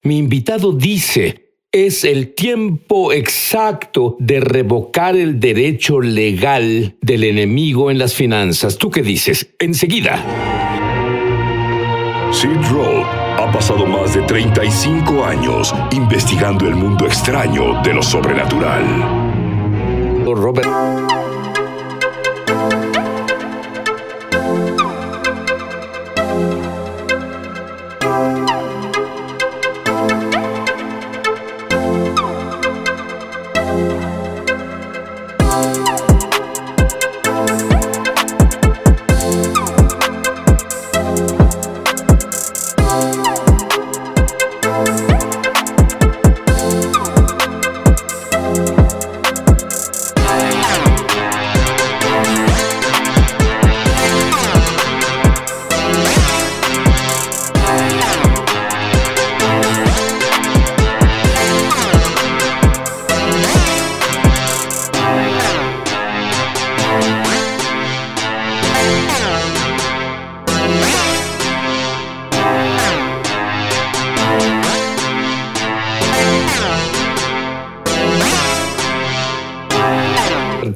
Mi invitado dice, es el tiempo exacto de revocar el derecho legal del enemigo en las finanzas. ¿Tú qué dices? Enseguida. Sid Roth ha pasado más de 35 años investigando el mundo extraño de lo sobrenatural. Robert.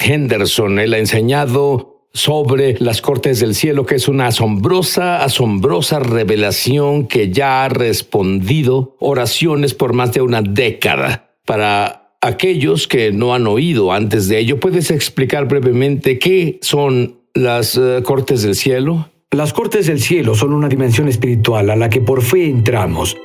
Henderson, él ha enseñado sobre las cortes del cielo, que es una asombrosa revelación que ya ha respondido oraciones por más de una década. Para aquellos que no han oído antes de ello, ¿puedes explicar brevemente qué son las cortes del cielo? Las cortes del cielo son una dimensión espiritual a la que por fe entramos.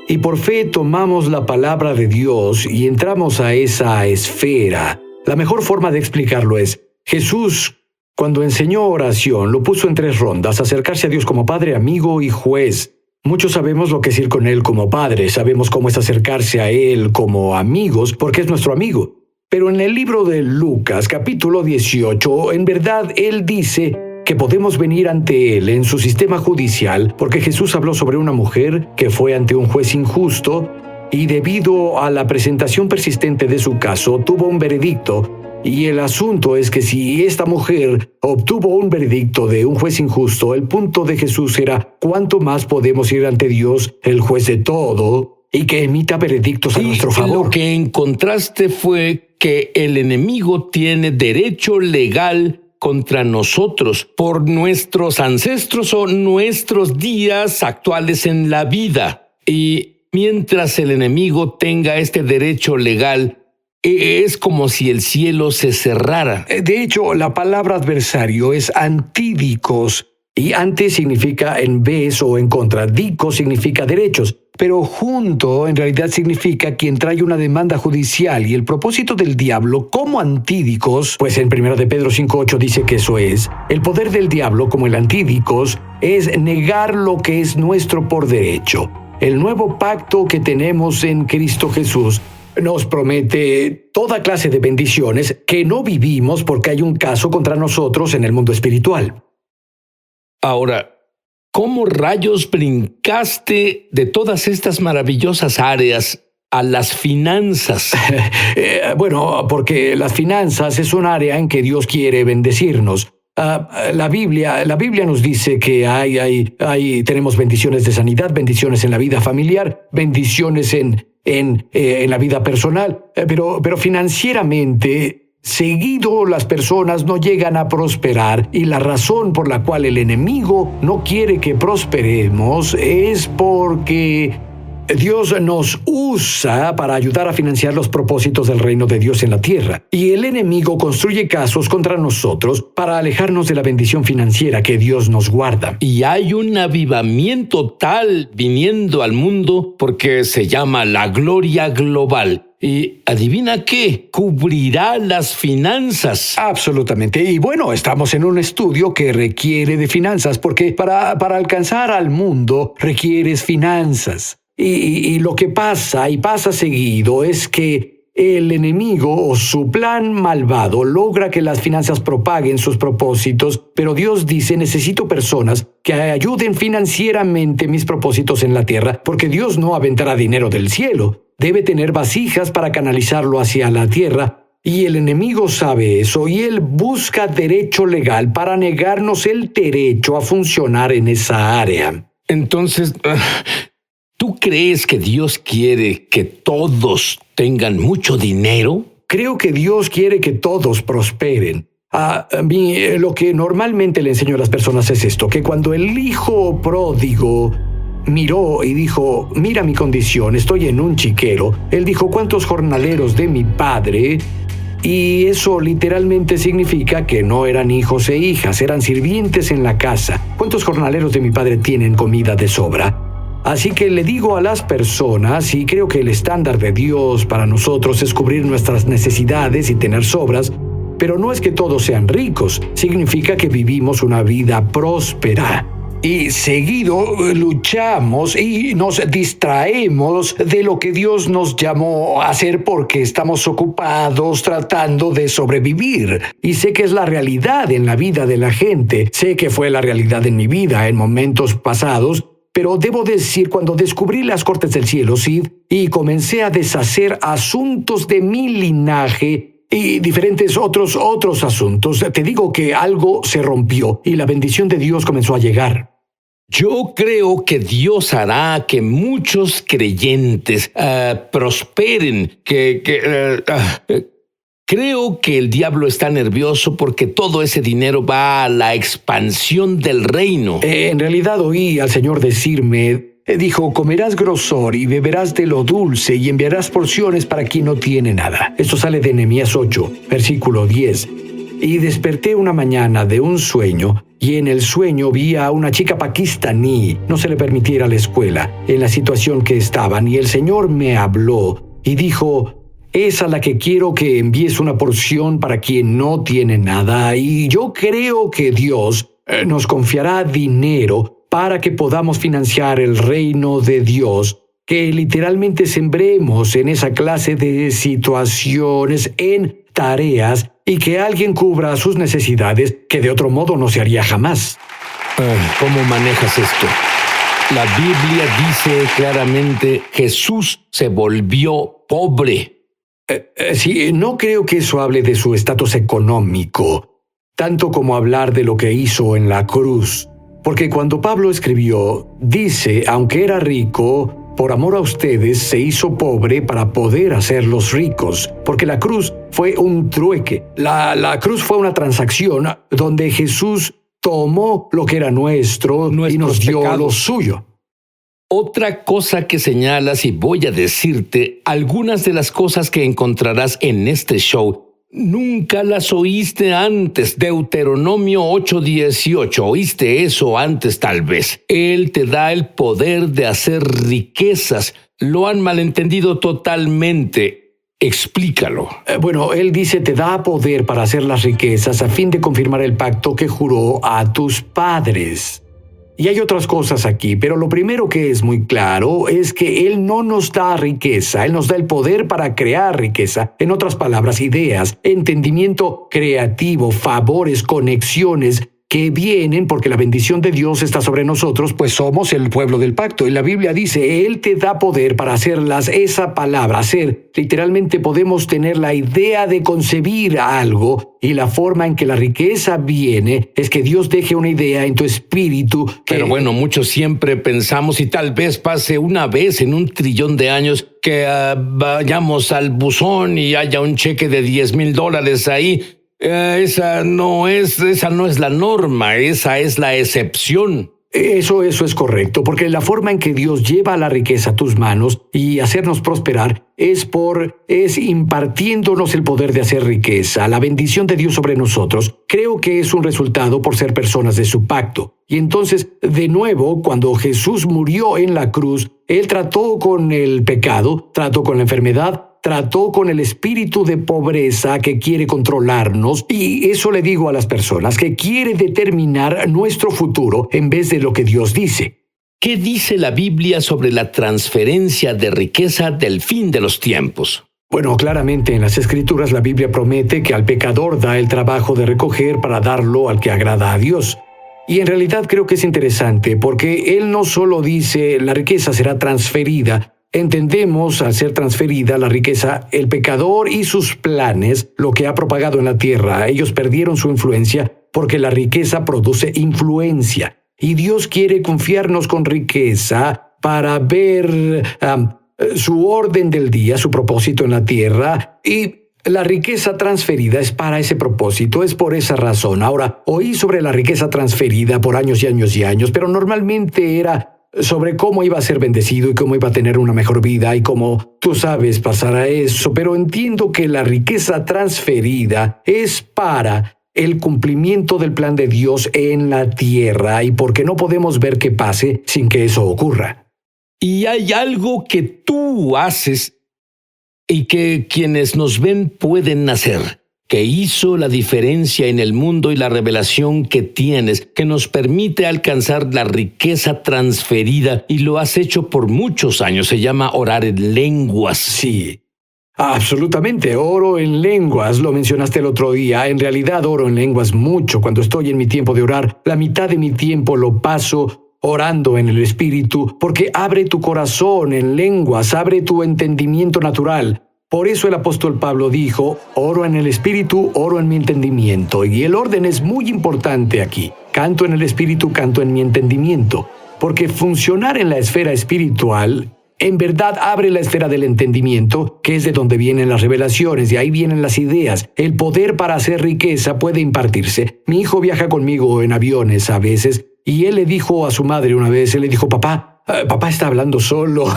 Y por fe tomamos la palabra de Dios y entramos a esa esfera. La mejor forma de explicarlo es, Jesús, cuando enseñó oración, lo puso en 3 rondas: acercarse a Dios como Padre, amigo y juez. Muchos sabemos lo que es ir con Él como Padre, sabemos cómo es acercarse a Él como amigos, porque es nuestro amigo. Pero en el libro de Lucas, capítulo 18, en verdad Él dice que podemos venir ante Él en su sistema judicial, porque Jesús habló sobre una mujer que fue ante un juez injusto, y debido a la presentación persistente de su caso, tuvo un veredicto. Y el asunto es que si esta mujer obtuvo un veredicto de un juez injusto, el punto de Jesús era ¿cuánto más podemos ir ante Dios, el juez de todo, y que emita veredictos a nuestro favor? Lo que encontraste fue que el enemigo tiene derecho legal contra nosotros por nuestros ancestros o nuestros días actuales en la vida. Y mientras el enemigo tenga este derecho legal, es como si el cielo se cerrara. De hecho, la palabra adversario es antídicos, y ante significa en vez o en contra. Dico significa derechos, pero junto en realidad significa quien trae una demanda judicial. Y el propósito del diablo como antídicos, pues en 1 de Pedro 5:8 dice que eso es, el poder del diablo como el antídicos es negar lo que es nuestro por derecho. El nuevo pacto que tenemos en Cristo Jesús nos promete toda clase de bendiciones que no vivimos porque hay un caso contra nosotros en el mundo espiritual. Ahora, ¿cómo rayos brincaste de todas estas maravillosas áreas a las finanzas? Bueno, porque las finanzas es un área en que Dios quiere bendecirnos. La Biblia nos dice que tenemos bendiciones de sanidad, bendiciones en la vida familiar, bendiciones en la vida personal, pero financieramente, seguido las personas no llegan a prosperar, y la razón por la cual el enemigo no quiere que prosperemos es porque Dios nos usa para ayudar a financiar los propósitos del reino de Dios en la tierra. Y el enemigo construye casos contra nosotros para alejarnos de la bendición financiera que Dios nos guarda. Y hay un avivamiento tal viniendo al mundo porque se llama la gloria global. Y adivina qué, cubrirá las finanzas. Absolutamente. Y bueno, estamos en un estudio que requiere de finanzas, porque para alcanzar al mundo requieres finanzas. Y lo que pasa, y pasa seguido, es que el enemigo o su plan malvado logra que las finanzas propaguen sus propósitos, pero Dios dice, necesito personas que ayuden financieramente mis propósitos en la tierra, porque Dios no aventará dinero del cielo. Debe tener vasijas para canalizarlo hacia la tierra, y el enemigo sabe eso, y él busca derecho legal para negarnos el derecho a funcionar en esa área. Entonces, ¿Tú crees que Dios quiere que todos tengan mucho dinero? Creo que Dios quiere que todos prosperen. A mí lo que normalmente le enseño a las personas es esto, que cuando el hijo pródigo miró y dijo, mira mi condición, estoy en un chiquero, él dijo, ¿cuántos jornaleros de mi padre? Y eso literalmente significa que no eran hijos e hijas, eran sirvientes en la casa. ¿Cuántos jornaleros de mi padre tienen comida de sobra? Así que le digo a las personas, y creo que el estándar de Dios para nosotros es cubrir nuestras necesidades y tener sobras, pero no es que todos sean ricos, significa que vivimos una vida próspera. Y seguido luchamos y nos distraemos de lo que Dios nos llamó a hacer porque estamos ocupados tratando de sobrevivir. Y sé que es la realidad en la vida de la gente, sé que fue la realidad en mi vida en momentos pasados, pero debo decir, cuando descubrí las cortes del cielo, Sid, y comencé a deshacer asuntos de mi linaje y diferentes otros asuntos, te digo que algo se rompió y la bendición de Dios comenzó a llegar. Yo creo que Dios hará que muchos creyentes prosperen, creo que el diablo está nervioso porque todo ese dinero va a la expansión del reino. En realidad oí al Señor decirme, dijo, comerás grosor y beberás de lo dulce y enviarás porciones para quien no tiene nada. Esto sale de Nehemías 8, versículo 10. Y desperté una mañana de un sueño, y en el sueño vi a una chica pakistaní, no se le permitía ir a la escuela, en la situación que estaban, y el Señor me habló y dijo, es a la que quiero que envíes una porción para quien no tiene nada, y yo creo que Dios nos confiará dinero para que podamos financiar el reino de Dios, que literalmente sembremos en esa clase de situaciones, en tareas, y que alguien cubra sus necesidades que de otro modo no se haría jamás. ¿Cómo manejas esto? La Biblia dice claramente, Jesús se volvió pobre. Sí, no creo que eso hable de su estatus económico, tanto como hablar de lo que hizo en la cruz. Porque cuando Pablo escribió, dice, aunque era rico, por amor a ustedes se hizo pobre para poder hacerlos ricos. Porque la cruz fue un trueque. La cruz fue una transacción donde Jesús tomó lo que era nuestro y nos dio pecados. lo suyo. Otra cosa que señalas, y voy a decirte, algunas de las cosas que encontrarás en este show, nunca las oíste antes. Deuteronomio 8:18, oíste eso antes tal vez. Él te da el poder de hacer riquezas. Lo han malentendido totalmente. Explícalo. Bueno, él dice, te da poder para hacer las riquezas a fin de confirmar el pacto que juró a tus padres. Y hay otras cosas aquí, pero lo primero que es muy claro es que Él no nos da riqueza, Él nos da el poder para crear riqueza. En otras palabras, ideas, entendimiento creativo, favores, conexiones que vienen porque la bendición de Dios está sobre nosotros, pues somos el pueblo del pacto. Y la Biblia dice, Él te da poder para hacerlas. Esa palabra, hacer, literalmente podemos tener la idea de concebir algo, y la forma en que la riqueza viene es que Dios deje una idea en tu espíritu. Pero bueno, muchos siempre pensamos, y tal vez pase una vez en un trillón de años, que vayamos al buzón y haya un cheque de $10,000 ahí. Esa no es la norma, esa es la excepción. Eso es correcto, porque la forma en que Dios lleva la riqueza a tus manos y hacernos prosperar es impartiéndonos el poder de hacer riqueza, la bendición de Dios sobre nosotros. Creo que es un resultado por ser personas de su pacto. Y entonces, de nuevo, cuando Jesús murió en la cruz, Él trató con el pecado, trató con la enfermedad, trató con el espíritu de pobreza que quiere controlarnos, y eso le digo a las personas, que quiere determinar nuestro futuro en vez de lo que Dios dice. ¿Qué dice la Biblia sobre la transferencia de riqueza del fin de los tiempos? Bueno, claramente en las Escrituras la Biblia promete que al pecador da el trabajo de recoger para darlo al que agrada a Dios. Y en realidad creo que es interesante porque Él no solo dice la riqueza será transferida. Entendemos, al ser transferida la riqueza, el pecador y sus planes, lo que ha propagado en la tierra. Ellos perdieron su influencia porque la riqueza produce influencia. Y Dios quiere confiarnos con riqueza para ver su orden del día, su propósito en la tierra, y la riqueza transferida es para ese propósito, es por esa razón. Ahora, oí sobre la riqueza transferida por años y años y años, pero normalmente era sobre cómo iba a ser bendecido y cómo iba a tener una mejor vida y cómo, tú sabes, pasará eso. Pero entiendo que la riqueza transferida es para el cumplimiento del plan de Dios en la tierra y porque no podemos ver que pase sin que eso ocurra. Y hay algo que tú haces y que quienes nos ven pueden hacer, que hizo la diferencia en el mundo y la revelación que tienes, que nos permite alcanzar la riqueza transferida, y lo has hecho por muchos años. Se llama orar en lenguas. Sí, absolutamente. Oro en lenguas, lo mencionaste el otro día. En realidad oro en lenguas mucho. Cuando estoy en mi tiempo de orar, la mitad de mi tiempo lo paso orando en el Espíritu, porque abre tu corazón en lenguas, abre tu entendimiento natural. Por eso el apóstol Pablo dijo, oro en el Espíritu, oro en mi entendimiento. Y el orden es muy importante aquí. Canto en el Espíritu, canto en mi entendimiento. Porque funcionar en la esfera espiritual en verdad abre la esfera del entendimiento, que es de donde vienen las revelaciones, de ahí vienen las ideas. El poder para hacer riqueza puede impartirse. Mi hijo viaja conmigo en aviones a veces, y él le dijo a su madre una vez, él le dijo, papá está hablando solo.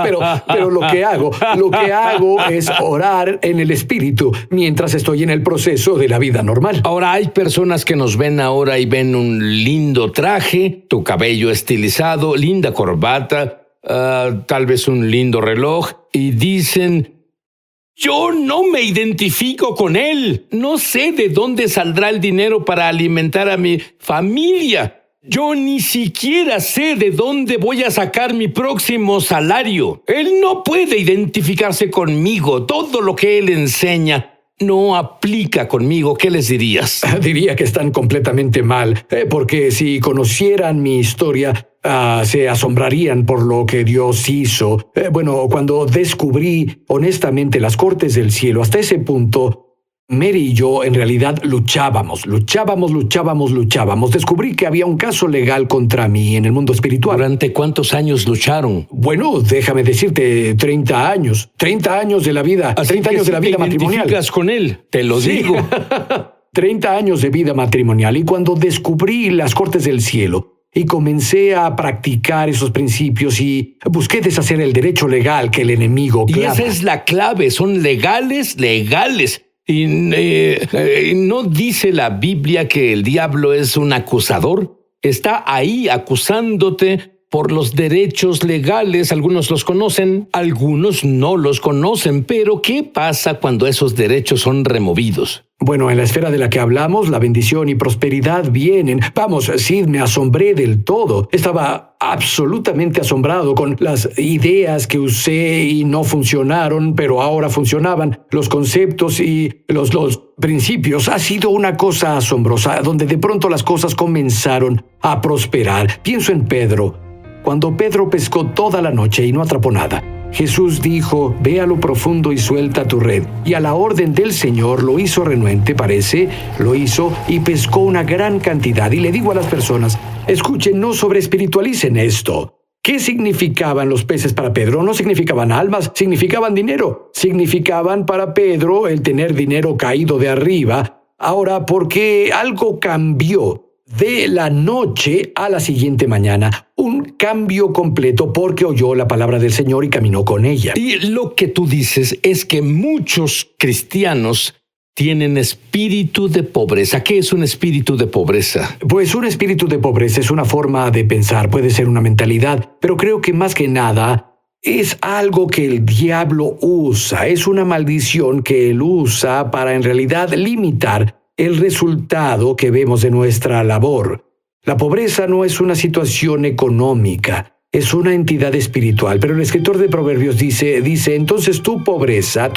pero lo que hago es orar en el Espíritu mientras estoy en el proceso de la vida normal. Ahora, hay personas que nos ven ahora y ven un lindo traje, tu cabello estilizado, linda corbata, tal vez un lindo reloj, y dicen, yo no me identifico con él. No sé de dónde saldrá el dinero para alimentar a mi familia. Yo ni siquiera sé de dónde voy a sacar mi próximo salario. Él no puede identificarse conmigo. Todo lo que él enseña no aplica conmigo. ¿Qué les dirías? Diría que están completamente mal, porque si conocieran mi historia, se asombrarían por lo que Dios hizo. Cuando descubrí honestamente las cortes del cielo, hasta ese punto, Mary y yo en realidad luchábamos. Descubrí que había un caso legal contra mí en el mundo espiritual. ¿Durante cuántos años lucharon? Bueno, déjame decirte, 30 años. 30 años de la vida. Así 30 años de la vida matrimonial. ¿Te identificas con él? Te lo digo. 30 años de vida matrimonial. Y cuando descubrí las cortes del cielo y comencé a practicar esos principios y busqué deshacer el derecho legal que el enemigo clava. Y esa es la clave. Son legales. Y ¿no dice la Biblia que el diablo es un acusador? Está ahí acusándote por los derechos legales. Algunos los conocen, algunos no los conocen. Pero ¿qué pasa cuando esos derechos son removidos? Bueno, en la esfera de la que hablamos, la bendición y prosperidad vienen. Vamos, sí, me asombré del todo. Estaba absolutamente asombrado con las ideas que usé y no funcionaron, pero ahora funcionaban. Los conceptos y los principios. Ha sido una cosa asombrosa, donde de pronto las cosas comenzaron a prosperar. Pienso en Pedro. Cuando Pedro pescó toda la noche y no atrapó nada, Jesús dijo, ve a lo profundo y suelta tu red. Y a la orden del Señor lo hizo renuente, parece, lo hizo y pescó una gran cantidad. Y le digo a las personas, escuchen, no sobreespiritualicen esto. ¿Qué significaban los peces para Pedro? No significaban almas, significaban dinero. Significaban para Pedro el tener dinero caído de arriba. Ahora, porque algo cambió de la noche a la siguiente mañana. Un cambio completo porque oyó la palabra del Señor y caminó con ella. Y lo que tú dices es que muchos cristianos tienen espíritu de pobreza. ¿Qué es un espíritu de pobreza? Pues un espíritu de pobreza es una forma de pensar, puede ser una mentalidad, pero creo que más que nada es algo que el diablo usa. Es una maldición que él usa para en realidad limitar el resultado que vemos de nuestra labor. La pobreza no es una situación económica, es una entidad espiritual. Pero el escritor de Proverbios dice, entonces tu pobreza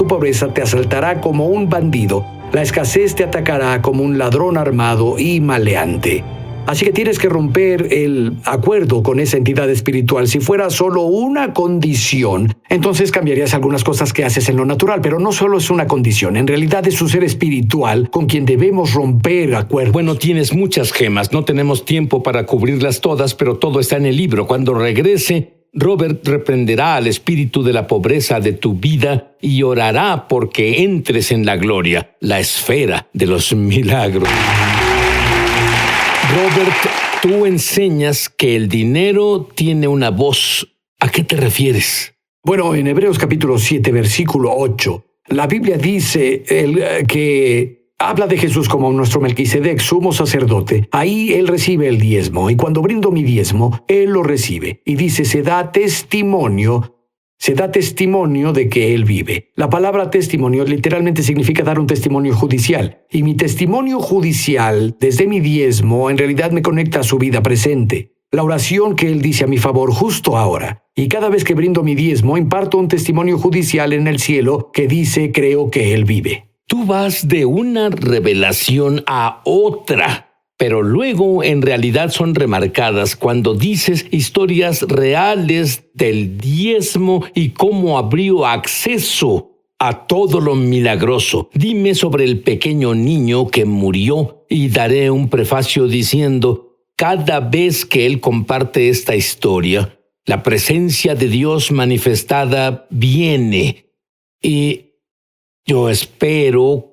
te asaltará como un bandido, la escasez te atacará como un ladrón armado y maleante. Así que tienes que romper el acuerdo con esa entidad espiritual. Si fuera solo una condición, entonces cambiarías algunas cosas que haces en lo natural, pero no solo es una condición. En realidad es un ser espiritual con quien debemos romper acuerdos. Bueno, tienes muchas gemas. No tenemos tiempo para cubrirlas todas, pero todo está en el libro. Cuando regrese, Robert reprenderá al espíritu de la pobreza de tu vida y orará porque entres en la gloria, la esfera de los milagros. Robert, tú enseñas que el dinero tiene una voz. ¿A qué te refieres? Bueno, en Hebreos capítulo 7, versículo 8, la Biblia dice que habla de Jesús como nuestro Melquisedec, sumo sacerdote. Ahí Él recibe el diezmo, y cuando brindo mi diezmo, Él lo recibe. Y dice, se da testimonio de que Él vive. La palabra testimonio literalmente significa dar un testimonio judicial. Y mi testimonio judicial, desde mi diezmo, en realidad me conecta a su vida presente. La oración que Él dice a mi favor justo ahora. Y cada vez que brindo mi diezmo, imparto un testimonio judicial en el cielo que dice, creo que Él vive. Tú vas de una revelación a otra, pero luego en realidad son remarcadas cuando dices historias reales del diezmo y cómo abrió acceso a todo lo milagroso. Dime sobre el pequeño niño que murió y daré un prefacio diciendo, cada vez que él comparte esta historia, la presencia de Dios manifestada viene y yo espero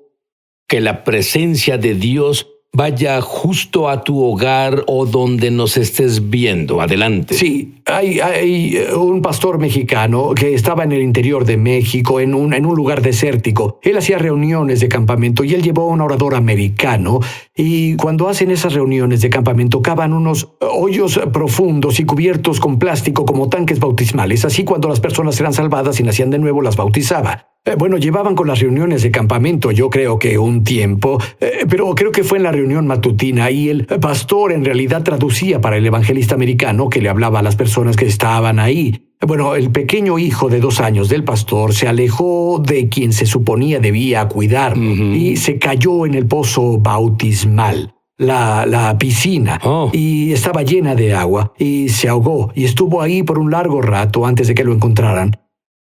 que la presencia de Dios vaya justo a tu hogar o donde nos estés viendo. Adelante. Sí, hay un pastor mexicano que estaba en el interior de México, en un lugar desértico. Él hacía reuniones de campamento y él llevó a un orador americano. Y cuando hacen esas reuniones de campamento, cavan unos hoyos profundos y cubiertos con plástico como tanques bautismales. Así cuando las personas eran salvadas y nacían de nuevo, las bautizaba. Bueno, llevaban con las reuniones de campamento, yo creo que un tiempo, pero creo que fue en la reunión matutina y el pastor en realidad traducía para el evangelista americano que le hablaba a las personas que estaban ahí. Bueno, el pequeño hijo de 2 años del pastor se alejó de quien se suponía debía cuidar y se cayó en el pozo bautismal. La piscina, y estaba llena de agua y se ahogó y estuvo ahí por un largo rato antes de que lo encontraran.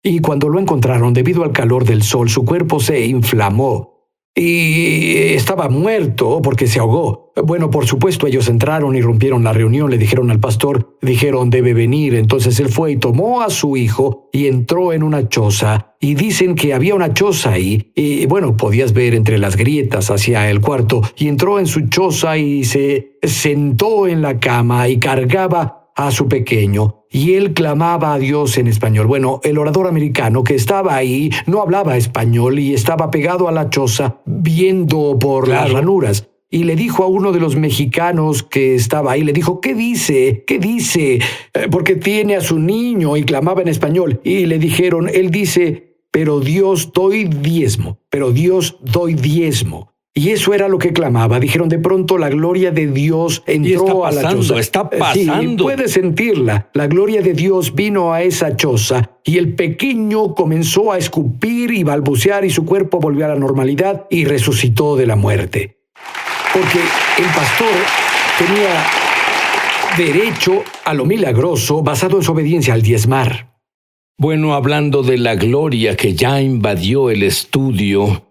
Y cuando lo encontraron, debido al calor del sol, su cuerpo se inflamó y estaba muerto porque se ahogó. Bueno, por supuesto, ellos entraron y rompieron la reunión, le dijeron al pastor, dijeron, debe venir. Entonces él fue y tomó a su hijo y entró en una choza. Y dicen que había una choza ahí. Y bueno, podías ver entre las grietas hacia el cuarto. Y entró en su choza y se sentó en la cama y cargaba a su pequeño, y él clamaba a Dios en español. Bueno, el orador americano que estaba ahí no hablaba español y estaba pegado a la choza viendo por las ranuras. Y le dijo a uno de los mexicanos que estaba ahí, le dijo, ¿qué dice? ¿Qué dice? Porque tiene a su niño, y clamaba en español. Y le dijeron, él dice, pero Dios doy diezmo, pero Dios doy diezmo. Y eso era lo que clamaba. Dijeron, de pronto la gloria de Dios entró a la choza. Está pasando. Sí, puedes sentirla. La gloria de Dios vino a esa choza y el pequeño comenzó a escupir y balbucear y su cuerpo volvió a la normalidad y resucitó de la muerte. Porque el pastor tenía derecho a lo milagroso basado en su obediencia al diezmar. Bueno, hablando de la gloria que ya invadió el estudio,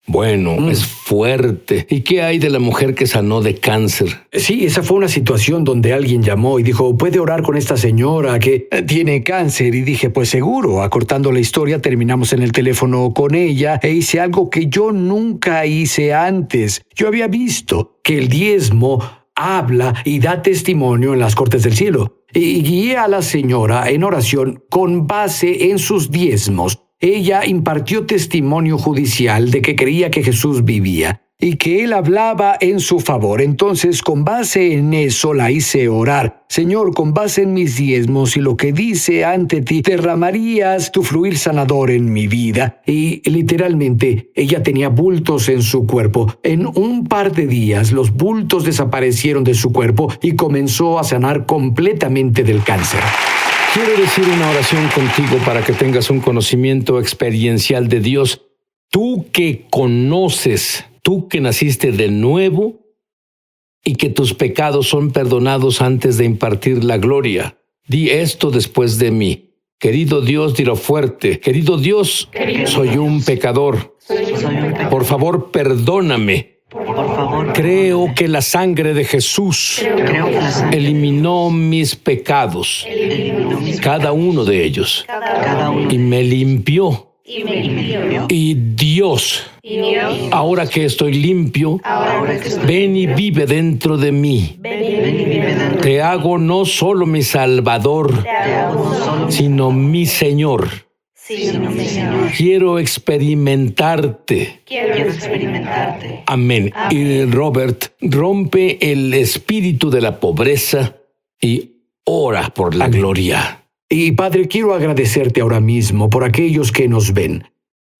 bueno, es fuerte. ¿Y qué hay de la mujer que sanó de cáncer? Sí, esa fue una situación donde alguien llamó y dijo, ¿puede orar con esta señora que tiene cáncer? Y dije, pues seguro. Acortando la historia, terminamos en el teléfono con ella e hice algo que yo nunca hice antes. Yo había visto que el diezmo habla y da testimonio en las cortes del cielo. Y guié a la señora en oración con base en sus diezmos. Ella impartió testimonio judicial de que creía que Jesús vivía y que Él hablaba en su favor. Entonces, con base en eso, la hice orar. Señor, con base en mis diezmos y lo que dice ante ti, derramarías tu fluir sanador en mi vida. Y literalmente, ella tenía bultos en su cuerpo. En un par de días, los bultos desaparecieron de su cuerpo y comenzó a sanar completamente del cáncer. Quiero decir una oración contigo para que tengas un conocimiento experiencial de Dios. Tú que conoces, tú que naciste de nuevo y que tus pecados son perdonados antes de impartir la gloria. Di esto después de mí. Querido Dios, dilo fuerte. Querido Dios, soy un pecador. Por favor, perdóname. Creo que la sangre de Jesús eliminó mis pecados, cada uno de ellos, y me limpió. Y Dios, ahora que estoy limpio, ven y vive dentro de mí. Te hago no solo mi Salvador, sino mi Señor. Quiero experimentarte. Amén. Y Robert, rompe el espíritu de la pobreza y ora por la gloria. Y Padre, quiero agradecerte ahora mismo por aquellos que nos ven.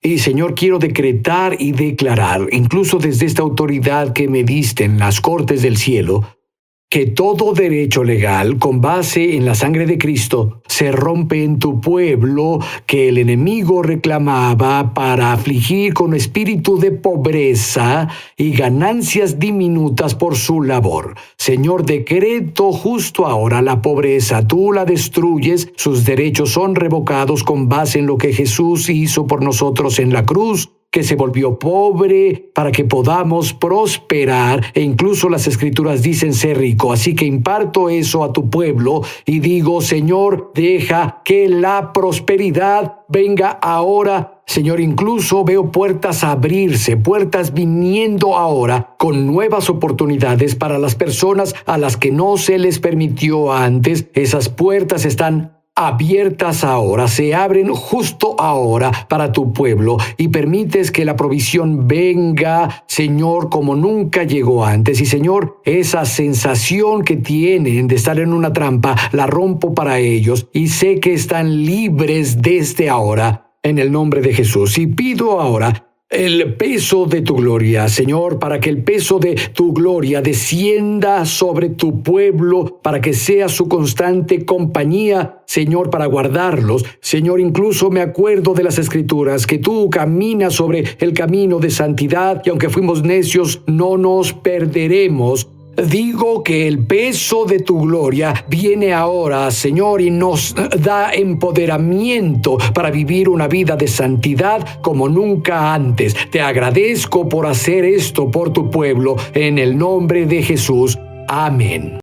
Y Señor, quiero decretar y declarar, incluso desde esta autoridad que me diste en las cortes del cielo, que todo derecho legal con base en la sangre de Cristo se rompe en tu pueblo, que el enemigo reclamaba para afligir con espíritu de pobreza y ganancias diminutas por su labor. Señor, decreto justo ahora la pobreza, tú la destruyes, sus derechos son revocados con base en lo que Jesús hizo por nosotros en la cruz, que se volvió pobre para que podamos prosperar, e incluso las Escrituras dicen ser rico. Así que imparto eso a tu pueblo y digo, Señor, deja que la prosperidad venga ahora. Señor, incluso veo puertas abrirse, puertas viniendo ahora con nuevas oportunidades para las personas a las que no se les permitió antes. Esas puertas están abiertas ahora, se abren justo ahora para tu pueblo y permites que la provisión venga, Señor, como nunca llegó antes. Y Señor, esa sensación que tienen de estar en una trampa, la rompo para ellos y sé que están libres desde ahora, en el nombre de Jesús. Y pido ahora el peso de tu gloria, Señor, para que el peso de tu gloria descienda sobre tu pueblo, para que sea su constante compañía, Señor, para guardarlos. Señor, incluso me acuerdo de las Escrituras, que tú caminas sobre el camino de santidad y aunque fuimos necios, no nos perderemos. Digo que el peso de tu gloria viene ahora, Señor, y nos da empoderamiento para vivir una vida de santidad como nunca antes. Te agradezco por hacer esto por tu pueblo, en el nombre de Jesús. Amén.